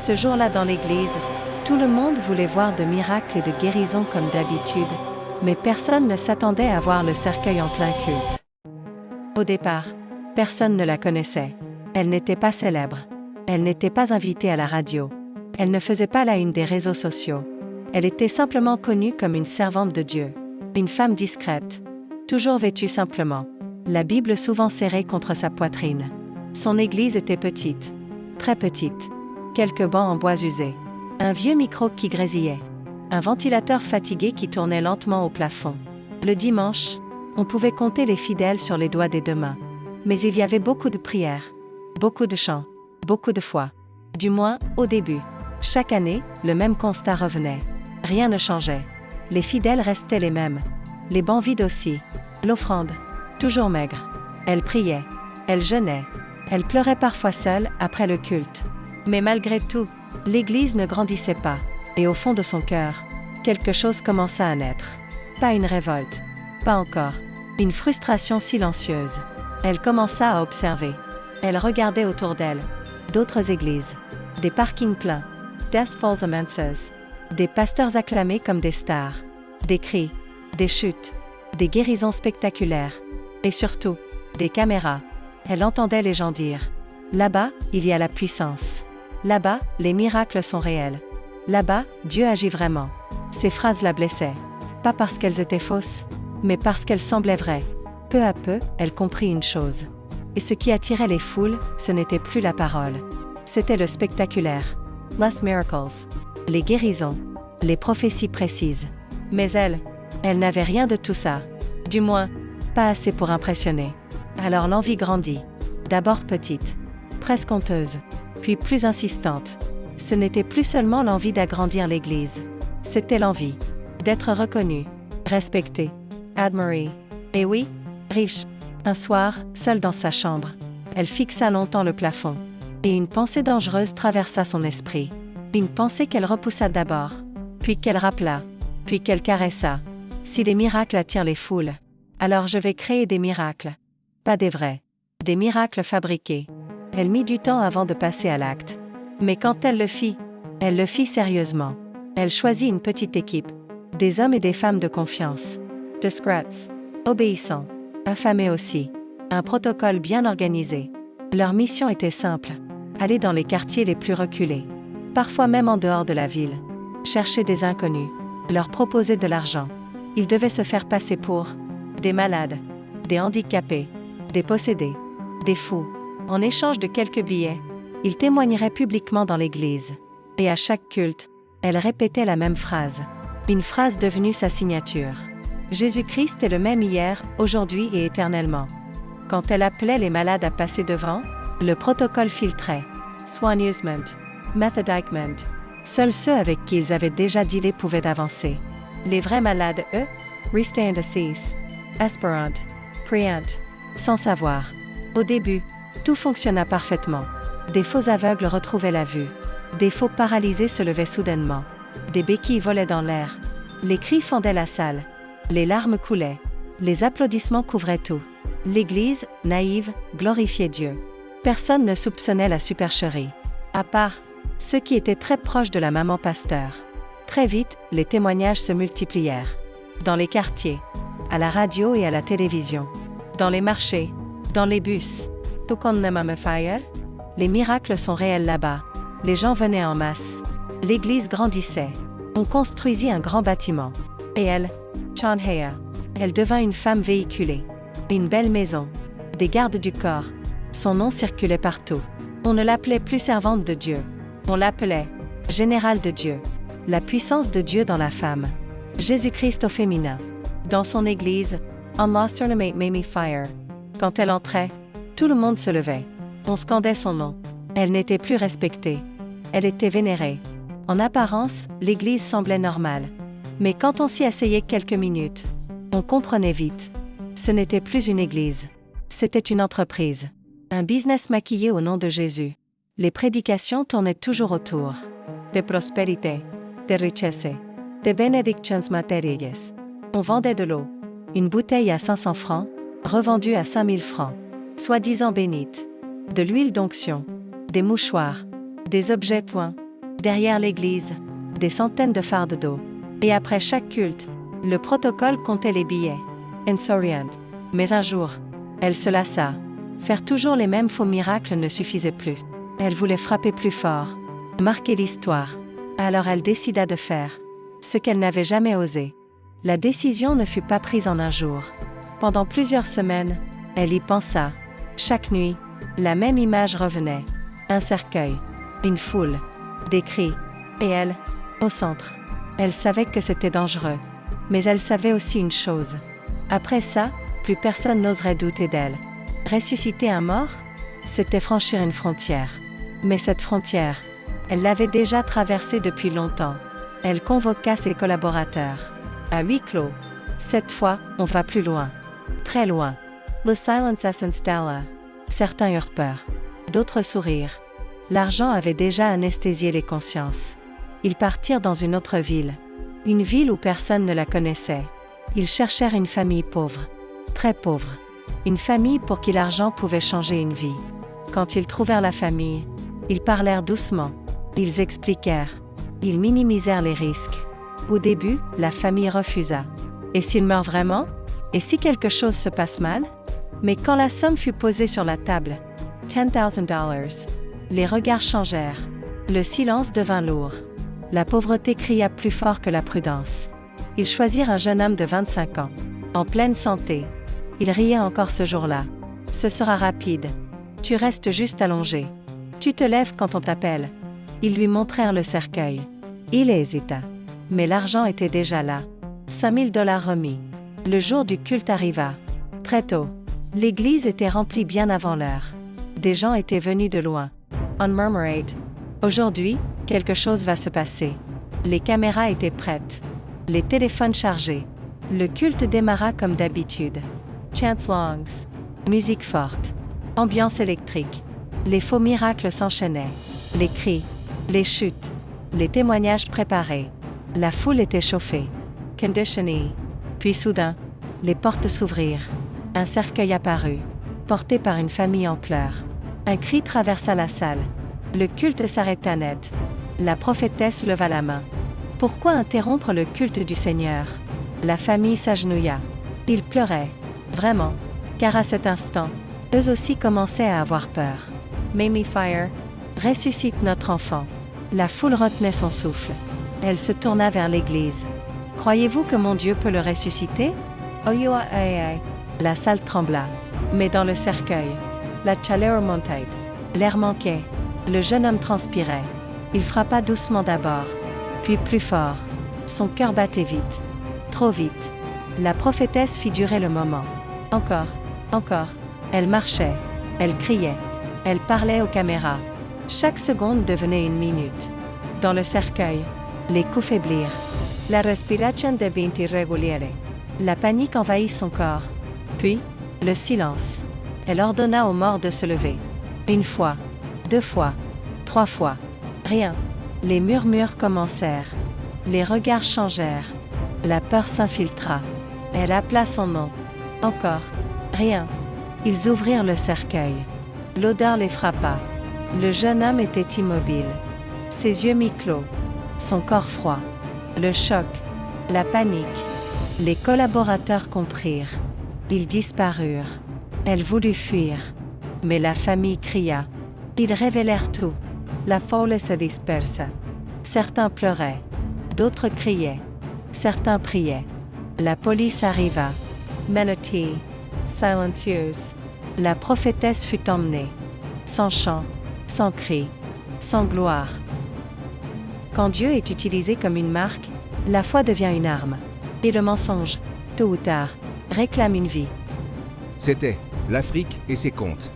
Ce jour-là dans l'église, tout le monde voulait voir de miracles et de guérisons comme d'habitude, mais personne ne s'attendait à voir le cercueil en plein culte. Au départ, personne ne la connaissait. Elle n'était pas célèbre. Elle n'était pas invitée à la radio. Elle ne faisait pas la une des réseaux sociaux. Elle était simplement connue comme une servante de Dieu. Une femme discrète. Toujours vêtue simplement. La Bible souvent serrée contre sa poitrine. Son église était petite. Très petite. Quelques bancs en bois usés. Un vieux micro qui grésillait. Un ventilateur fatigué qui tournait lentement au plafond. Le dimanche, on pouvait compter les fidèles sur les doigts des deux mains. Mais il y avait beaucoup de prières. Beaucoup de chants. Beaucoup de foi. Du moins, au début. Chaque année, le même constat revenait. Rien ne changeait. Les fidèles restaient les mêmes. Les bancs vides aussi. L'offrande. Toujours maigre. Elle priait. Elle jeûnait. Elle pleurait parfois seule après le culte. Mais malgré tout, l'église ne grandissait pas. Et au fond de son cœur, quelque chose commença à naître. Pas une révolte. Pas encore. Une frustration silencieuse. Elle commença à observer. Elle regardait autour d'elle. D'autres églises. Des parkings pleins. Des false amances. Des pasteurs acclamés comme des stars. Des cris. Des chutes. Des guérisons spectaculaires. Et surtout, des caméras. Elle entendait les gens dire « Là-bas, il y a la puissance. Là-bas, les miracles sont réels. Là-bas, Dieu agit vraiment. » Ces phrases la blessaient. Pas parce qu'elles étaient fausses, mais parce qu'elles semblaient vraies. Peu à peu, elle comprit une chose. Et ce qui attirait les foules, ce n'était plus la parole. C'était le spectaculaire. Les miracles. Les guérisons. Les prophéties précises. Mais elle n'avait rien de tout ça. Du moins, pas assez pour impressionner. Alors l'envie grandit. D'abord petite. Presque honteuse. Puis plus insistante. Ce n'était plus seulement l'envie d'agrandir l'église. C'était l'envie d'être reconnue, respectée, admirée. Et oui, riche. Un soir, seule dans sa chambre, elle fixa longtemps le plafond. Et une pensée dangereuse traversa son esprit. Une pensée qu'elle repoussa d'abord, puis qu'elle rappela, puis qu'elle caressa. Si les miracles attirent les foules, alors je vais créer des miracles. Pas des vrais. Des miracles fabriqués. Elle mit du temps avant de passer à l'acte. Mais quand elle le fit sérieusement. Elle choisit une petite équipe. Des hommes et des femmes de confiance. Discrets. Obéissants. Affamés aussi. Un protocole bien organisé. Leur mission était simple. Aller dans les quartiers les plus reculés. Parfois même en dehors de la ville. Chercher des inconnus. Leur proposer de l'argent. Ils devaient se faire passer pour des malades. Des handicapés. Des possédés. Des fous. En échange de quelques billets, ils témoigneraient publiquement dans l'église. Et à chaque culte, elle répétait la même phrase. Une phrase devenue sa signature. Jésus-Christ est le même hier, aujourd'hui et éternellement. Quand elle appelait les malades à passer devant, le protocole filtrait. Soignement. Methodicement. Seuls ceux avec qui ils avaient déjà dealé pouvaient avancer. Les vrais malades, eux, restaient indécis, espérant, priant, sans savoir. Au début, tout fonctionna parfaitement. Des faux aveugles retrouvaient la vue. Des faux paralysés se levaient soudainement. Des béquilles volaient dans l'air. Les cris fendaient la salle. Les larmes coulaient. Les applaudissements couvraient tout. L'église, naïve, glorifiait Dieu. Personne ne soupçonnait la supercherie. À part ceux qui étaient très proches de la maman pasteur. Très vite, les témoignages se multiplièrent. Dans les quartiers, à la radio et à la télévision. Dans les marchés, dans les bus. Les miracles sont réels là-bas. Les gens venaient en masse. L'église grandissait. On construisit un grand bâtiment. Et elle, Chanhea, elle devint une femme véhiculée. Une belle maison. Des gardes du corps. Son nom circulait partout. On ne l'appelait plus servante de Dieu. On l'appelait générale de Dieu. La puissance de Dieu dans la femme. Jésus-Christ au féminin. Dans son église, Allah surnommait Mamie Fire. Quand elle entrait, tout le monde se levait. On scandait son nom. Elle n'était plus respectée. Elle était vénérée. En apparence, l'église semblait normale. Mais quand on s'y asseyait quelques minutes, on comprenait vite. Ce n'était plus une église. C'était une entreprise. Un business maquillé au nom de Jésus. Les prédications tournaient toujours autour. De prospérité, de richesse, de benedictions matérielles. On vendait de l'eau. Une bouteille à 500 francs, revendue à 5000 francs. Soi-disant bénite. De l'huile d'onction. Des mouchoirs. Des objets points. Derrière l'église, des centaines de fardes d'eau. Et après chaque culte, le protocole comptait les billets. Insurient. Mais un jour, elle se lassa. Faire toujours les mêmes faux miracles ne suffisait plus. Elle voulait frapper plus fort, marquer l'histoire. Alors elle décida de faire ce qu'elle n'avait jamais osé. La décision ne fut pas prise en un jour. Pendant plusieurs semaines, elle y pensa. Chaque nuit, la même image revenait. Un cercueil, une foule, des cris, et elle, au centre. Elle savait que c'était dangereux. Mais elle savait aussi une chose. Après ça, plus personne n'oserait douter d'elle. Ressusciter un mort, c'était franchir une frontière. Mais cette frontière, elle l'avait déjà traversée depuis longtemps. Elle convoqua ses collaborateurs. À huis clos. Cette fois, on va plus loin. Très loin. Le silence s'installa. Certains eurent peur. D'autres sourirent. L'argent avait déjà anesthésié les consciences. Ils partirent dans une autre ville. Une ville où personne ne la connaissait. Ils cherchèrent une famille pauvre. Très pauvre. Une famille pour qui l'argent pouvait changer une vie. Quand ils trouvèrent la famille, ils parlèrent doucement. Ils expliquèrent. Ils minimisèrent les risques. Au début, la famille refusa. Et s'il meurt vraiment? Et si quelque chose se passe mal? Mais quand la somme fut posée sur la table, $10,000, les regards changèrent. Le silence devint lourd. La pauvreté cria plus fort que la prudence. Ils choisirent un jeune homme de 25 ans, en pleine santé. Il riait encore ce jour-là. Ce sera rapide. Tu restes juste allongé. Tu te lèves quand on t'appelle. Ils lui montrèrent le cercueil. Il hésita. Mais l'argent était déjà là. $5,000 remis. Le jour du culte arriva. Très tôt. L'église était remplie bien avant l'heure. Des gens étaient venus de loin. On murmurait. Aujourd'hui, quelque chose va se passer. Les caméras étaient prêtes. Les téléphones chargés. Le culte démarra comme d'habitude. Chants longs. Musique forte. Ambiance électrique. Les faux miracles s'enchaînaient. Les cris. Les chutes. Les témoignages préparés. La foule était chauffée. Conditioning. Puis soudain, les portes s'ouvrirent. Un cercueil apparut, porté par une famille en pleurs. Un cri traversa la salle. Le culte s'arrêta net. La prophétesse leva la main. Pourquoi interrompre le culte du Seigneur? La famille s'agenouilla. Ils pleuraient. Vraiment. Car à cet instant, eux aussi commençaient à avoir peur. Mamie Fire, ressuscite notre enfant. La foule retenait son souffle. Elle se tourna vers l'église. Croyez-vous que mon Dieu peut le ressusciter? Oyoa ae. La salle trembla. Mais dans le cercueil, la chaleur montait. L'air manquait. Le jeune homme transpirait. Il frappa doucement d'abord, puis plus fort. Son cœur battait vite. Trop vite. La prophétesse fit durer le moment. Encore, encore. Elle marchait. Elle criait. Elle parlait aux caméras. Chaque seconde devenait une minute. Dans le cercueil, les coups faiblirent. La respiration devint irrégulière. La panique envahit son corps. Puis, le silence. Elle ordonna aux morts de se lever. Une fois, 2 fois, 3 fois. Rien. Les murmures commencèrent. Les regards changèrent. La peur s'infiltra. Elle appela son nom. Encore. Rien. Ils ouvrirent le cercueil. L'odeur les frappa. Le jeune homme était immobile. Ses yeux mi-clos. Son corps froid. Le choc. La panique. Les collaborateurs comprirent. Ils disparurent. Elle voulut fuir. Mais la famille cria. Ils révélèrent tout. La foule se dispersa. Certains pleuraient. D'autres criaient. Certains priaient. La police arriva. Manatee. Silencieuse. La prophétesse fut emmenée. Sans chant, sans cri, sans gloire. Quand Dieu est utilisé comme une marque, la foi devient une arme. Et le mensonge, tôt ou tard, réclame une vie. C'était l'Afrique et ses contes.